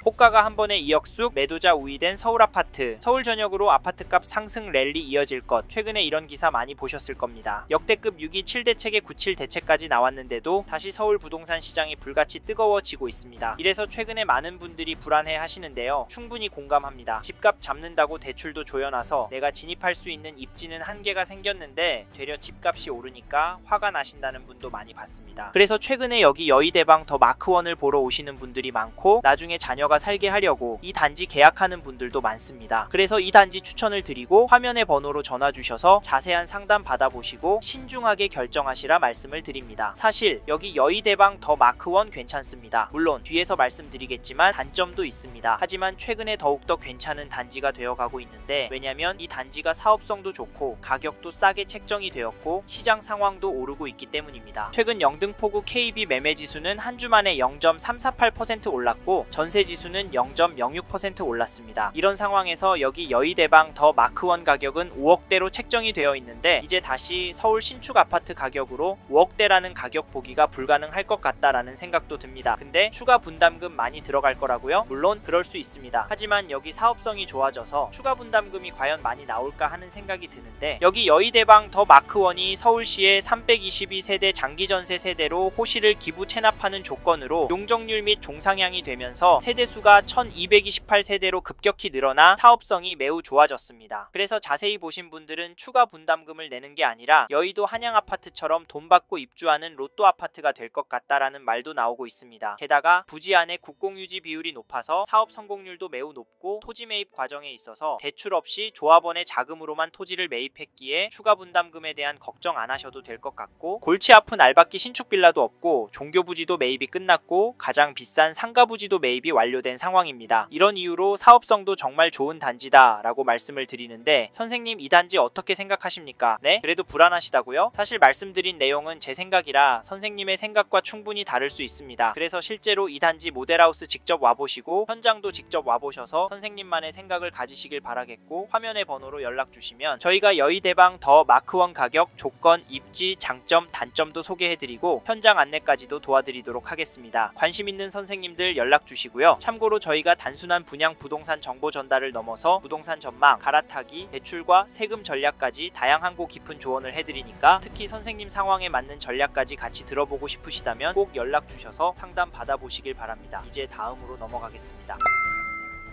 호가가 한 번에 2억 쑥 매도자 우위된 서울 아파트. 서울 전역으로 아파트값 상승 랠리 이어질 것. 최근에 이런 기사 많이 보셨을 겁니다. 역대급 6위 7대책에 97 대책까지 나왔는데도 다시 서울 부동산 시장이 불같이 뜨거워지고 있습니다. 이래서 최근에 많은 분들이 불안해 하시는데요. 충분히 공감합니다. 집값 잡는다고 대출도 조여놔서 내가 진입할 수 있는 입지는 한계가 생겼는데 되려 집값이 오르니까 화가 나신다는 분도 많이 봤습니다. 그래서 최근에 여기 여의대방 더 마크원을 보러 오시는 분들이 많고 나중에 자녀가 살게 하려고 이 단지 계약하는 분들도 많습니다. 그래서 이 단지 추천을 드리고 화면의 번호로 전화 주셔서 자세한 상담 받아보시고 신중하게 결정하시라 말씀을 드립니다. 사실 여기 여의대방 더 마크원 괜찮습니다. 물론 뒤에서 말씀드리겠지만 단점도 있습니다. 하지만 최근에 더욱더 괜찮은 단지가 되어가고 있는데 왜냐면 이 단지가 사업성도 좋고 가격도 싸게 책정이 되었고 시장 상황도 오르고 있기 때문입니다. 최근 영등포구 KB 매매지수는 한 주 만에 0.348% 올랐고 전세지수는 0.06% 올랐습니다. 이런 상황에서 여기 여의대방 더 마크원 가격은 5억대로 책정이 되어 있는데 이제 다시 서울 신축 아파트 가격으로 5억대라는 가격 보기가 불가능할 것 같다라는 생각도 듭니다. 근데 추가 분담금 많이 들어갈 거라고요? 물론 그럴 수 있습니다. 하지만 여기 사업성이 좋아져서 추가 분담금이 과연 많이 나올까 하는 생각이 드는데 여기 여의대방 더 마크원이 서울시의 322세대 장기전세 세대로 호시를 기부 체납하는 조건으로 용적률 및 종상향이 되면서 세대수가 1228세대로 급격히 늘어나 사업성이 매우 좋아졌습니다. 그래서 자세히 보신 분들은 추가 분담금을 내는 게 아니라 여의도 한양아파트처럼 돈 받고 입주하는 로또 아파트가 될 것 같다라는 말도 나오고 있습니다. 게다가 부지 안에 국공유지 비율이 높아서 사업 성공률도 매우 높고 토지 매입 과정에 있어서 대출 없이 조합원의 자금으로만 토지를 매입했기에 추가 분담금에 대한 걱정 안 하셔도 될 것 같고 골치 아픈 알박기 신축 빌라도 없고 종교부지도 매입이 끝났고 가장 비싼 상가부지도 매입이 완료된 상황입니다. 이런 이유로 사업성도 정말 좋은 단지다 라고 말씀을 드리는데 선생님 이 단지 어떻게 생각하십니까? 네? 그래도 불안하시다고요? 사실 말씀드린 내용은 제 생각이라 선생님의 생각과 충분히 다를 수 있습니다. 그래서 실제로 이 단지 모델하우스 직접 와보시고 현장도 직접 와보셔서 선생님만의 생각을 가지시길 바라겠고 화면의 번호로 연락 주시면 저희가 여의대방 더 마크원 가격, 조건, 입지, 장점, 단점도 소개해드리고 현장 안내까지도 도와드리도록 하겠습니다. 관심 있는 선생님들 연락 주시고요. 참고로 저희가 단순한 분양 부동산 정보 전달을 넘어서 부동산 전망, 갈아타기, 대출과 세금 전략까지 다양하고 깊은 조언을 해드리니까 특히 선생님 상황에 맞는 전략까지 같이 들어보고 싶으시다면 꼭 연락 주셔서 상담 받아보시길 바랍니다. 이제 다음으로 넘어가겠습니다.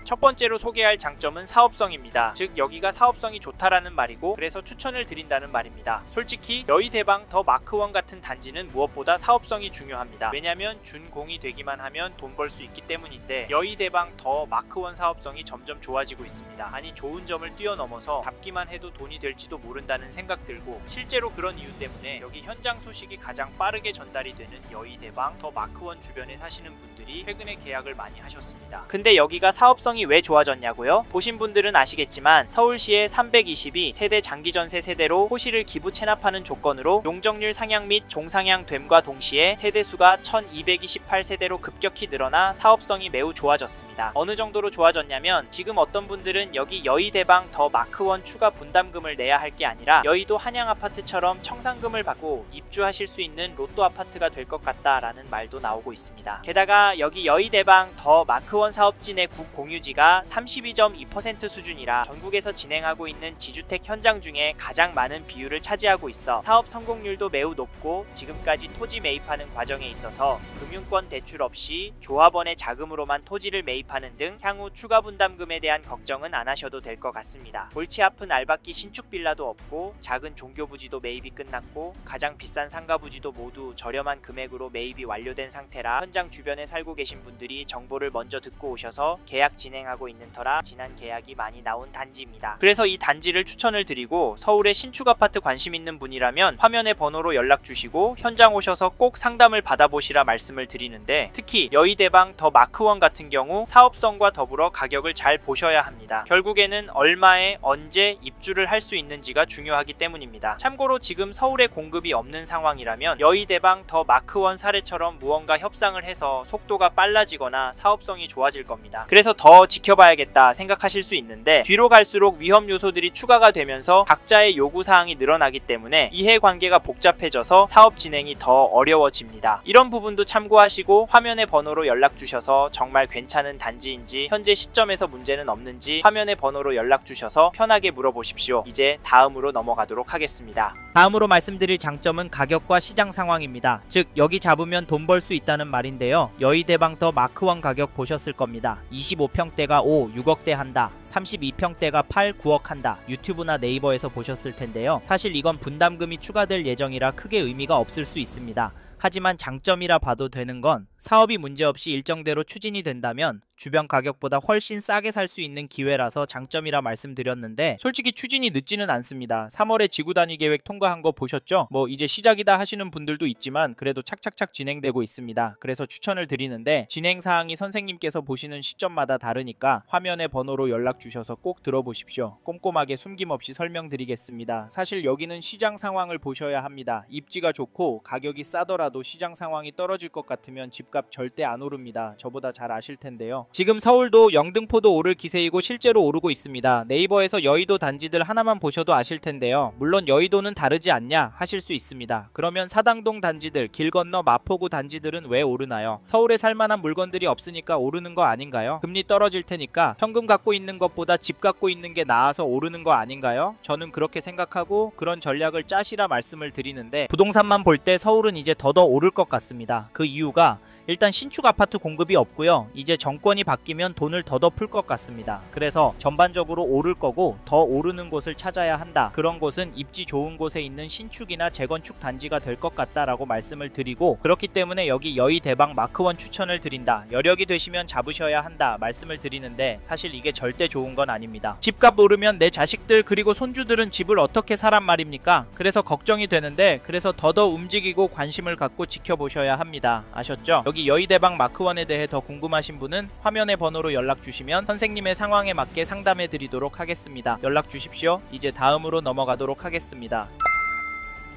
첫 번째로 소개할 장점은 사업성입니다. 즉 여기가 사업성이 좋다라는 말이고 그래서 추천을 드린다는 말입니다. 솔직히 여의대방 더 마크원 같은 단지는 무엇보다 사업성이 중요합니다. 왜냐면 준공이 되기만 하면 돈 벌 수 있기 때문인데 여의대방 더 마크원 사업성이 점점 좋아지고 있습니다. 아니 좋은 점을 뛰어넘어서 잡기만 해도 돈이 될지도 모른다는 생각 들고 실제로 그런 이유 때문에 여기 현장 소식이 가장 빠르게 전달이 되는 여의대방 더 마크원 주변에 사시는 분들이 최근에 계약을 많이 하셨습니다. 근데 여기가 사업성이 왜 좋아졌냐고요? 보신 분들은 아시겠지만 서울시의 322 세대 장기전세 세대로 호시를 기부 체납하는 조건으로 용적률 상향 및 종상향됨과 동시에 세대수가 1228세대로 급격히 늘어나 사업성이 매우 좋아졌습니다. 어느 정도로 좋아졌냐면 지금 어떤 분들은 여기 여의대방 더 마크원 추가 분담금을 내야 할 게 아니라 여의도 한양아파트처럼 청산금을 받고 입주하실 수 있는 로또 아파트가 될 것 같다라는 말도 나오고 있습니다. 게다가 여기 여의대방 더 마크원 사업지 내 국공유지가 32.2% 수준이라 전국에서 진행하고 있는 지주택 현장 중에 가장 많은 비율을 차지하고 있어 사업 성공률도 매우 높고 지금까지 토지 매입하는 과정에 있어서 금융권 대출 없이 조합원의 자금으로만 토지를 매입하는 등 향후 추가 분담금에 대한 걱정은 안 하셔도 될 것 같습니다. 골치 아픈 알박기 신축 빌라도 없고 작은 종교부지도 매입이 끝났고 가장 비싼 상가부지도 모두 저렴한 금액으로 매입이 완료된 상태라 현장 주변에 살고 계신 분들이 정보를 먼저 듣고 오셔서 계약 진행하고 있는 터라 지난 계약이 많이 나온 단지입니다. 그래서 이 단지를 추천을 드리고 서울의 신축 아파트 관심 있는 분이라면 화면의 번호로 연락 주시고 현장 오셔서 꼭 상담을 받아보시라 말씀을 드리는데 특히 여의대방 더 마크원 같은 경우 사업성과 더불어 가격을 잘 보셔야 합니다. 결국에는 얼마에 언제 입주를 할 수 있는지가 중요하기 때문입니다. 참고로 지금 서울에 공급이 없는 상황이라면 여의대방 더 마크원 사례처럼 무언가 협상을 해서 속도가 빨라지거나 사업성이 좋아질 겁니다. 그래서 더 더 지켜봐야겠다 생각하실 수 있는데 뒤로 갈수록 위험 요소들이 추가가 되면서 각자의 요구사항이 늘어나기 때문에 이해관계가 복잡해져서 사업 진행이 더 어려워집니다. 이런 부분도 참고하시고 화면의 번호로 연락 주셔서 정말 괜찮은 단지인지 현재 시점에서 문제는 없는지 화면의 번호로 연락 주셔서 편하게 물어보십시오. 이제 다음으로 넘어가도록 하겠습니다. 다음으로 말씀드릴 장점은 가격과 시장 상황입니다. 즉 여기 잡으면 돈 벌 수 있다는 말인데요. 여의대방 더 마크1 가격 보셨을 겁니다. 25평대가 5, 6억대 한다. 32평대가 8, 9억 한다. 유튜브나 네이버에서 보셨을 텐데요. 사실 이건 분담금이 추가될 예정이라 크게 의미가 없을 수 있습니다. 하지만 장점이라 봐도 되는 건 사업이 문제없이 일정대로 추진이 된다면 주변 가격보다 훨씬 싸게 살 수 있는 기회라서 장점이라 말씀드렸는데 솔직히 추진이 늦지는 않습니다. 3월에 지구단위 계획 통과한 거 보셨죠? 뭐 이제 시작이다 하시는 분들도 있지만 그래도 착착착 진행되고 있습니다. 그래서 추천을 드리는데 진행사항이 선생님께서 보시는 시점마다 다르니까 화면의 번호로 연락 주셔서 꼭 들어보십시오. 꼼꼼하게 숨김없이 설명드리겠습니다. 사실 여기는 시장 상황을 보셔야 합니다. 입지가 좋고 가격이 싸더라도 시장 상황이 떨어질 것 같으면 집값 절대 안 오릅니다. 저보다 잘 아실 텐데요. 지금 서울도 영등포도 오를 기세이고 실제로 오르고 있습니다. 네이버에서 여의도 단지들 하나만 보셔도 아실 텐데요. 물론 여의도는 다르지 않냐 하실 수 있습니다. 그러면 사당동 단지들, 길 건너 마포구 단지들은 왜 오르나요? 서울에 살만한 물건들이 없으니까 오르는 거 아닌가요? 금리 떨어질 테니까 현금 갖고 있는 것보다 집 갖고 있는 게 나아서 오르는 거 아닌가요? 저는 그렇게 생각하고 그런 전략을 짜시라 말씀을 드리는데 부동산만 볼 때 서울은 이제 더더 오를 것 같습니다. 그 이유가 일단 신축 아파트 공급이 없고요. 이제 정권이 바뀌면 돈을 더더 풀 것 같습니다. 그래서 전반적으로 오를 거고 더 오르는 곳을 찾아야 한다. 그런 곳은 입지 좋은 곳에 있는 신축이나 재건축 단지가 될 것 같다라고 말씀을 드리고 그렇기 때문에 여기 여의대방 마크1 추천을 드린다. 여력이 되시면 잡으셔야 한다 말씀을 드리는데 사실 이게 절대 좋은 건 아닙니다. 집값 오르면 내 자식들 그리고 손주들은 집을 어떻게 사란 말입니까? 그래서 걱정이 되는데 그래서 더더 움직이고 관심을 갖고 지켜보셔야 합니다. 아셨죠? 여기 여의대방 마크1에 대해 더 궁금하신 분은 화면의 번호로 연락 주시면 선생님의 상황에 맞게 상담해 드리도록 하겠습니다. 연락 주십시오. 이제 다음으로 넘어가도록 하겠습니다.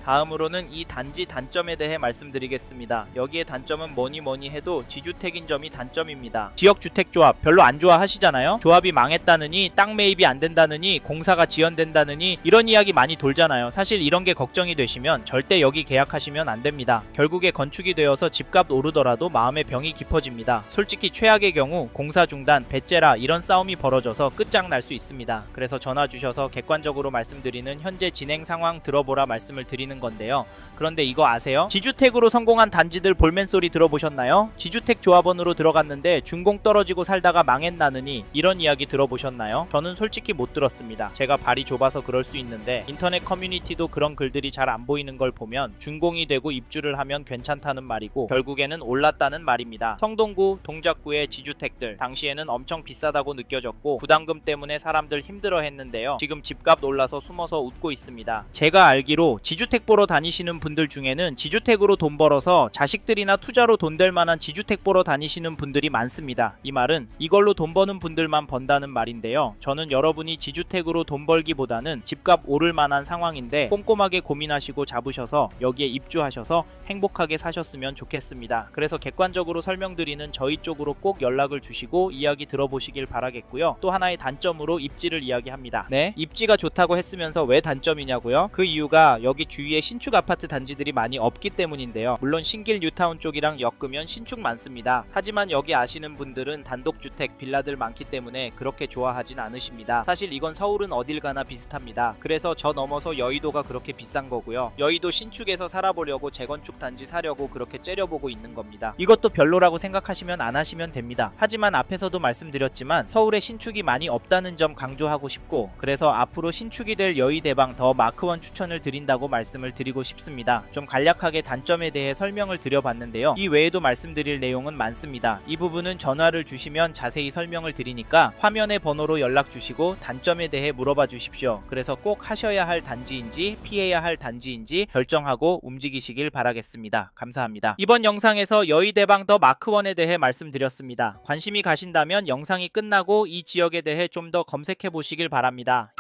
다음으로는 이 단지 단점에 대해 말씀드리겠습니다. 여기에 단점은 뭐니 해도 지주택인 점이 단점입니다. 지역주택조합 별로 안 좋아하시잖아요. 조합이 망했다느니 땅 매입이 안 된다느니 공사가 지연된다느니 이런 이야기 많이 돌잖아요. 사실 이런 게 걱정이 되시면 절대 여기 계약하시면 안 됩니다. 결국에 건축이 되어서 집값 오르더라도 마음의 병이 깊어집니다. 솔직히 최악의 경우 공사 중단, 배째라 이런 싸움이 벌어져서 끝장날 수 있습니다. 그래서 전화 주셔서 객관적으로 말씀드리는 현재 진행 상황 들어보라 말씀을 드리는 건데요. 그런데 이거 아세요? 지주택으로 성공한 단지들 볼멘 소리 들어보셨나요? 지주택 조합원으로 들어갔는데 준공 떨어지고 살다가 망했나느니 이런 이야기 들어보셨나요? 저는 솔직히 못 들었습니다. 제가 발이 좁아서 그럴 수 있는데 인터넷 커뮤니티도 그런 글들이 잘 안 보이는 걸 보면 준공이 되고 입주를 하면 괜찮다는 말이고 결국에는 올랐다는 말입니다. 성동구, 동작구의 지주택들 당시에는 엄청 비싸다고 느껴졌고 부담금 때문에 사람들 힘들어 했는데요. 지금 집값 올라서 숨어서 웃고 있습니다. 제가 알기로 지주택 보러 다니시는 분들 중에는 지주택으로 돈 벌어서 자식들이나 투자로 돈 될 만한 지주택 보러 다니시는 분들이 많습니다. 이 말은 이걸로 돈 버는 분들만 번다는 말인데요. 저는 여러분이 지주택으로 돈 벌기보다는 집값 오를 만한 상황인데 꼼꼼하게 고민하시고 잡으셔서 여기에 입주하셔서 행복하게 사셨으면 좋겠습니다. 그래서 객관적으로 설명드리는 저희 쪽으로 꼭 연락을 주시고 이야기 들어보시길 바라겠고요. 또 하나의 단점으로 입지를 이야기합니다. 네, 입지가 좋다고 했으면서 왜 단점이냐고요? 그 이유가 여기 주위에 신축 아파트 단지들이 많이 없기 때문인데요. 물론 신길 뉴타운 쪽이랑 엮으면 신축 많습니다. 하지만 여기 아시는 분들은 단독주택, 빌라들 많기 때문에 그렇게 좋아하진 않으십니다. 사실 이건 서울은 어딜 가나 비슷합니다. 그래서 저 넘어서 여의도가 그렇게 비싼 거고요. 여의도 신축에서 살아보려고 재건축 단지 사려고 그렇게 째려보고 있는 겁니다. 이것도 별로라고 생각하시면 안 하시면 됩니다. 하지만 앞에서도 말씀드렸지만 서울에 신축이 많이 없다는 점 강조하고 싶고 그래서 앞으로 신축이 될 여의대방 더 마크1 추천을 드린다고 말씀을 드리고 싶습니다. 좀 간략하게 단점에 대해 설명을 드려봤는데요. 이 외에도 말씀드릴 내용은 많습니다. 이 부분은 전화를 주시면 자세히 설명을 드리니까 화면의 번호로 연락 주시고 단점에 대해 물어봐 주십시오. 그래서 꼭 하셔야 할 단지인지 피해야 할 단지인지 결정하고 움직이시길 바라겠습니다. 감사합니다. 이번 영상에서 여의대방 더 마크1에 대해 말씀드렸습니다. 관심이 가신다면 영상이 끝나고 이 지역에 대해 좀 더 검색해 보시길 바랍니다.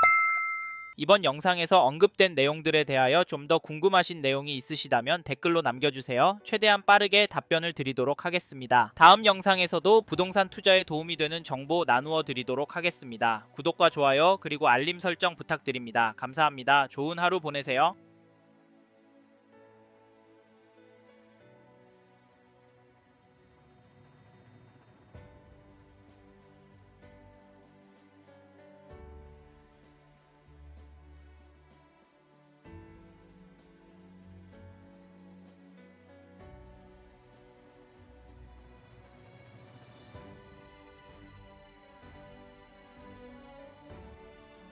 이번 영상에서 언급된 내용들에 대하여 좀 더 궁금하신 내용이 있으시다면 댓글로 남겨주세요. 최대한 빠르게 답변을 드리도록 하겠습니다. 다음 영상에서도 부동산 투자에 도움이 되는 정보 나누어 드리도록 하겠습니다. 구독과 좋아요 그리고 알림 설정 부탁드립니다. 감사합니다. 좋은 하루 보내세요.